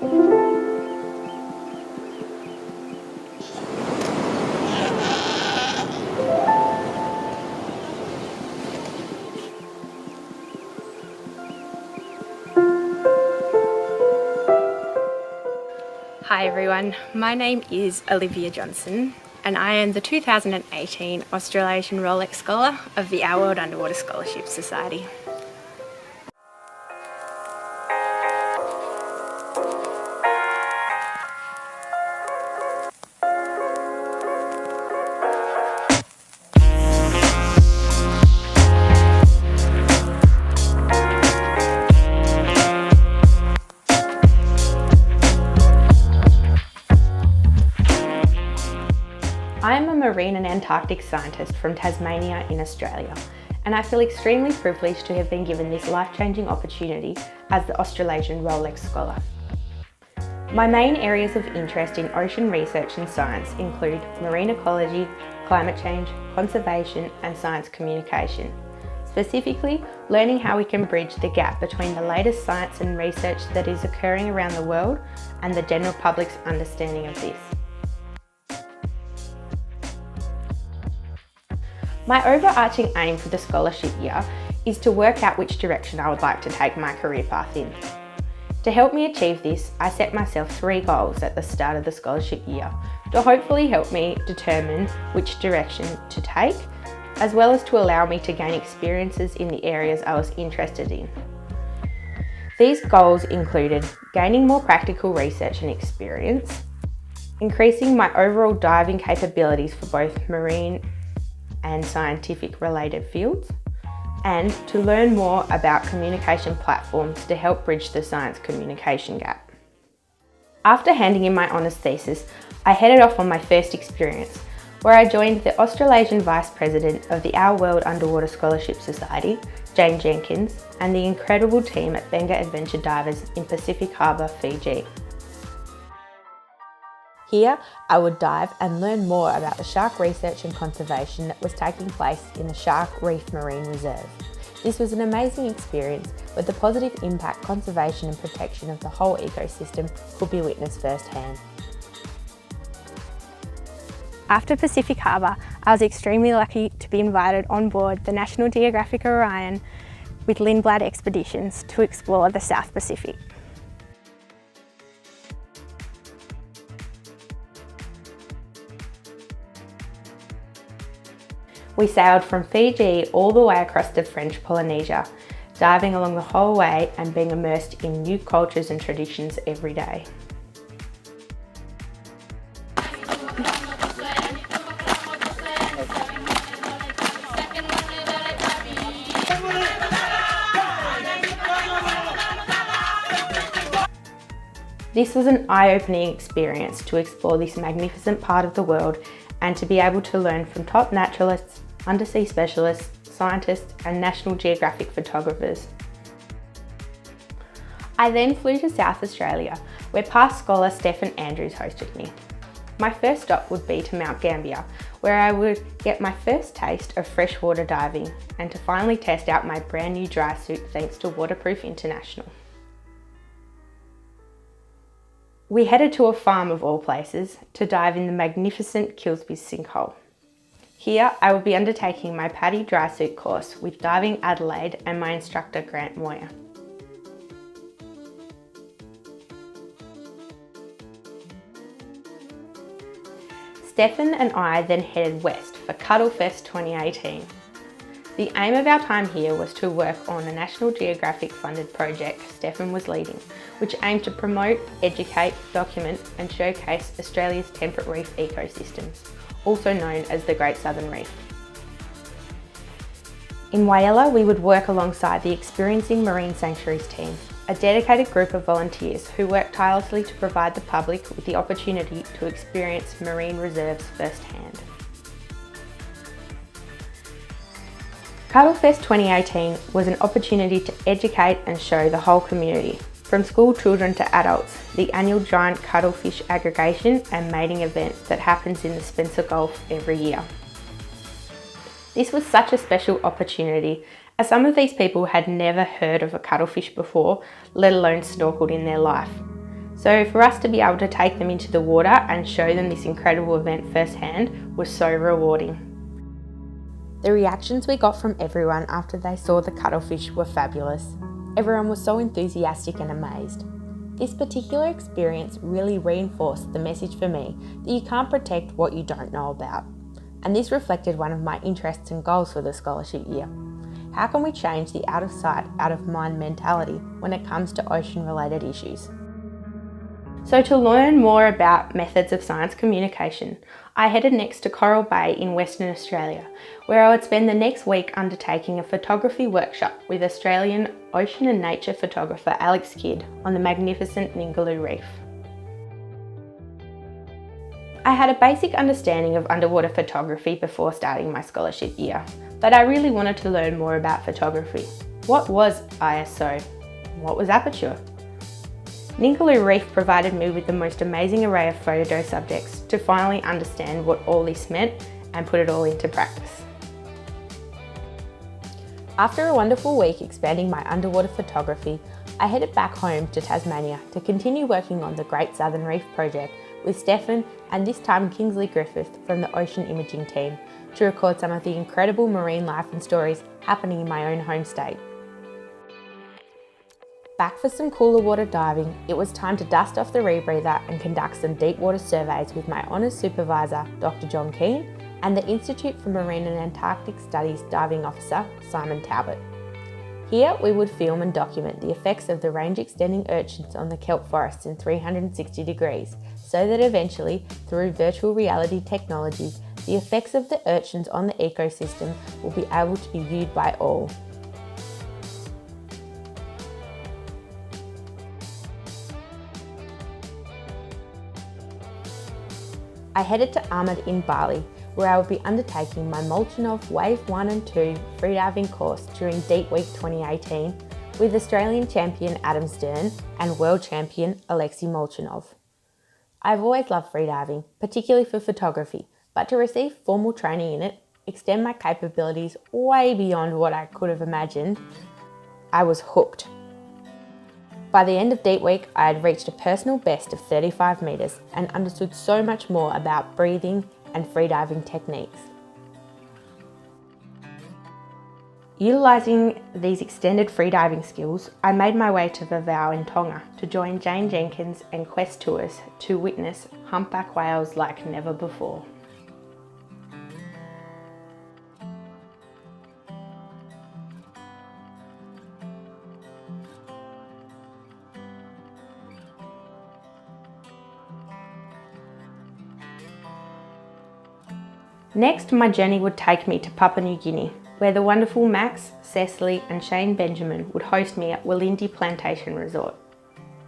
Hi everyone, my name is Olivia Johnson and I am the 2018 Australasian Rolex Scholar of the Our World Underwater Scholarship Society. I'm a marine and Antarctic scientist from Tasmania in Australia, and I feel extremely privileged to have been given this life-changing opportunity as the Australasian Rolex Scholar. My main areas of interest in ocean research and science include marine ecology, climate change, conservation and science communication. Specifically, learning how we can bridge the gap between the latest science and research that is occurring around the world and the general public's understanding of this. My overarching aim for the scholarship year is to work out which direction I would like to take my career path in. To help me achieve this, I set myself 3 goals at the start of the scholarship year to hopefully help me determine which direction to take, as well as to allow me to gain experiences in the areas I was interested in. These goals included gaining more practical research and experience, increasing my overall diving capabilities for both marine and scientific related fields, and to learn more about communication platforms to help bridge the science communication gap. After handing in my honours thesis, I headed off on my first experience, where I joined the Australasian Vice President of the Our World Underwater Scholarship Society, Jane Jenkins, and the incredible team at Benga Adventure Divers in Pacific Harbour, Fiji. Here, I would dive and learn more about the shark research and conservation that was taking place in the Shark Reef Marine Reserve. This was an amazing experience where the positive impact conservation and protection of the whole ecosystem could be witnessed firsthand. After Pacific Harbour, I was extremely lucky to be invited on board the National Geographic Orion with Lindblad Expeditions to explore the South Pacific. We sailed from Fiji all the way across to French Polynesia, diving along the whole way and being immersed in new cultures and traditions every day. This was an eye-opening experience to explore this magnificent part of the world and to be able to learn from top naturalists, undersea specialists, scientists and National Geographic photographers. I then flew to South Australia, where past scholar Stephen Andrews hosted me. My first stop would be to Mount Gambier, where I would get my first taste of freshwater diving and to finally test out my brand new dry suit thanks to Waterproof International. We headed to a farm of all places to dive in the magnificent Kilsby's sinkhole. Here I will be undertaking my PADI dry suit course with Diving Adelaide and my instructor Grant Moyer. Stefan and I then headed west for Cuddlefest 2018. The aim of our time here was to work on a National Geographic funded project Stefan was leading, which aimed to promote, educate, document and showcase Australia's temperate reef ecosystems, also known as the Great Southern Reef. In Whyalla, we would work alongside the Experiencing Marine Sanctuaries team, a dedicated group of volunteers who work tirelessly to provide the public with the opportunity to experience marine reserves firsthand. Cuddlefest 2018 was an opportunity to educate and show the whole community, from school children to adults, the annual giant cuttlefish aggregation and mating event that happens in the Spencer Gulf every year. This was such a special opportunity, as some of these people had never heard of a cuttlefish before, let alone snorkeled in their life. So for us to be able to take them into the water and show them this incredible event firsthand was so rewarding. The reactions we got from everyone after they saw the cuttlefish were fabulous. Everyone was so enthusiastic and amazed. This particular experience really reinforced the message for me that you can't protect what you don't know about. And this reflected one of my interests and goals for the scholarship year. How can we change the out of sight, out of mind mentality when it comes to ocean related issues? So to learn more about methods of science communication, I headed next to Coral Bay in Western Australia, where I would spend the next week undertaking a photography workshop with Australian ocean and nature photographer Alex Kidd on the magnificent Ningaloo Reef. I had a basic understanding of underwater photography before starting my scholarship year, but I really wanted to learn more about photography. What was ISO? What was aperture? Ningaloo Reef provided me with the most amazing array of photo subjects to finally understand what all this meant and put it all into practice. After a wonderful week expanding my underwater photography, I headed back home to Tasmania to continue working on the Great Southern Reef project with Stefan and this time Kingsley Griffith from the Ocean Imaging team to record some of the incredible marine life and stories happening in my own home state. Back for some cooler water diving, it was time to dust off the rebreather and conduct some deep water surveys with my honours supervisor, Dr. John Keane, and the Institute for Marine and Antarctic Studies diving officer, Simon Talbot. Here we would film and document the effects of the range extending urchins on the kelp forests in 360 degrees, so that eventually, through virtual reality technology, the effects of the urchins on the ecosystem will be able to be viewed by all. I headed to Ahmed in Bali, where I will be undertaking my Molchanov Wave 1 and 2 freediving course during Deep Week 2018 with Australian champion Adam Stern and world champion Alexei Molchanov. I've always loved freediving, particularly for photography, but to receive formal training in it, extend my capabilities way beyond what I could have imagined, I was hooked. By the end of Deep Week, I had reached a personal best of 35 metres and understood so much more about breathing and freediving techniques. Utilising these extended freediving skills, I made my way to Vavau in Tonga to join Jane Jenkins and Quest Tours to witness humpback whales like never before. Next, my journey would take me to Papua New Guinea, where the wonderful Max, Cecily and Shane Benjamin would host me at Walindi Plantation Resort.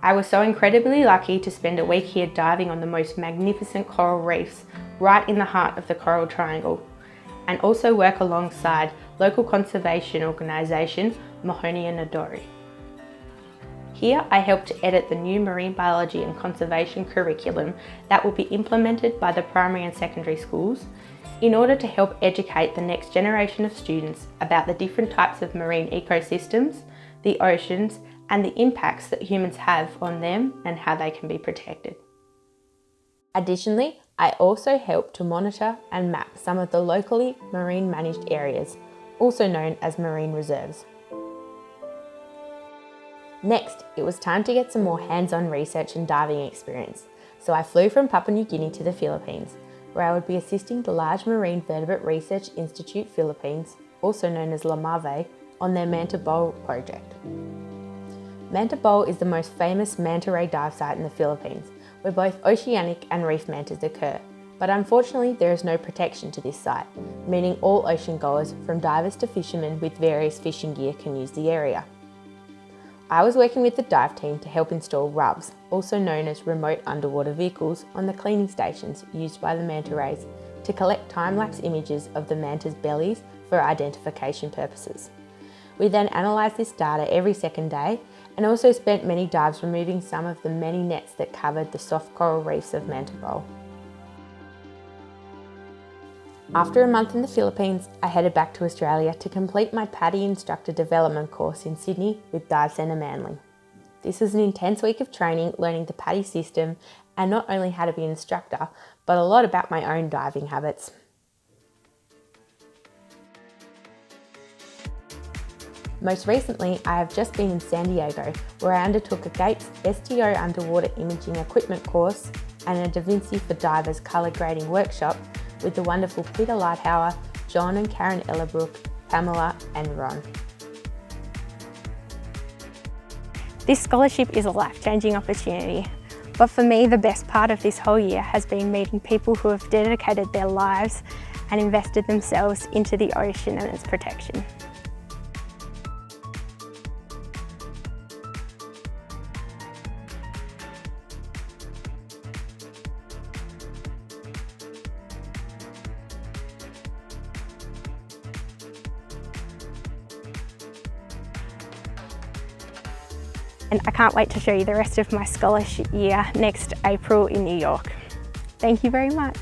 I was so incredibly lucky to spend a week here diving on the most magnificent coral reefs right in the heart of the Coral Triangle, and also work alongside local conservation organisation Mohonia Nadori. Here I helped to edit the new marine biology and conservation curriculum that will be implemented by the primary and secondary schools in order to help educate the next generation of students about the different types of marine ecosystems, the oceans, and the impacts that humans have on them and how they can be protected. Additionally, I also helped to monitor and map some of the locally marine managed areas, also known as marine reserves. Next, it was time to get some more hands-on research and diving experience, so I flew from Papua New Guinea to the Philippines, where I would be assisting the Large Marine Vertebrate Research Institute Philippines, also known as LAMAVE, on their Manta Bowl project. Manta Bowl is the most famous manta ray dive site in the Philippines, where both oceanic and reef mantas occur, but unfortunately there is no protection to this site, meaning all ocean goers, from divers to fishermen with various fishing gear, can use the area. I was working with the dive team to help install RUVs, also known as remote underwater vehicles, on the cleaning stations used by the manta rays to collect time-lapse images of the manta's bellies for identification purposes. We then analysed this data every second day and also spent many dives removing some of the many nets that covered the soft coral reefs of Manta Bowl. After a month in the Philippines, I headed back to Australia to complete my PADI instructor development course in Sydney with Dive Centre Manly. This was an intense week of training, learning the PADI system, and not only how to be an instructor, but a lot about my own diving habits. Most recently, I have just been in San Diego, where I undertook a Gates STO underwater imaging equipment course and a Da Vinci for Divers colour grading workshop with the wonderful Peter Lightower, John and Karen Ellerbrook, Pamela and Ron. This scholarship is a life-changing opportunity, but for me the best part of this whole year has been meeting people who have dedicated their lives and invested themselves into the ocean and its protection. And I can't wait to show you the rest of my scholarship year next April in New York. Thank you very much.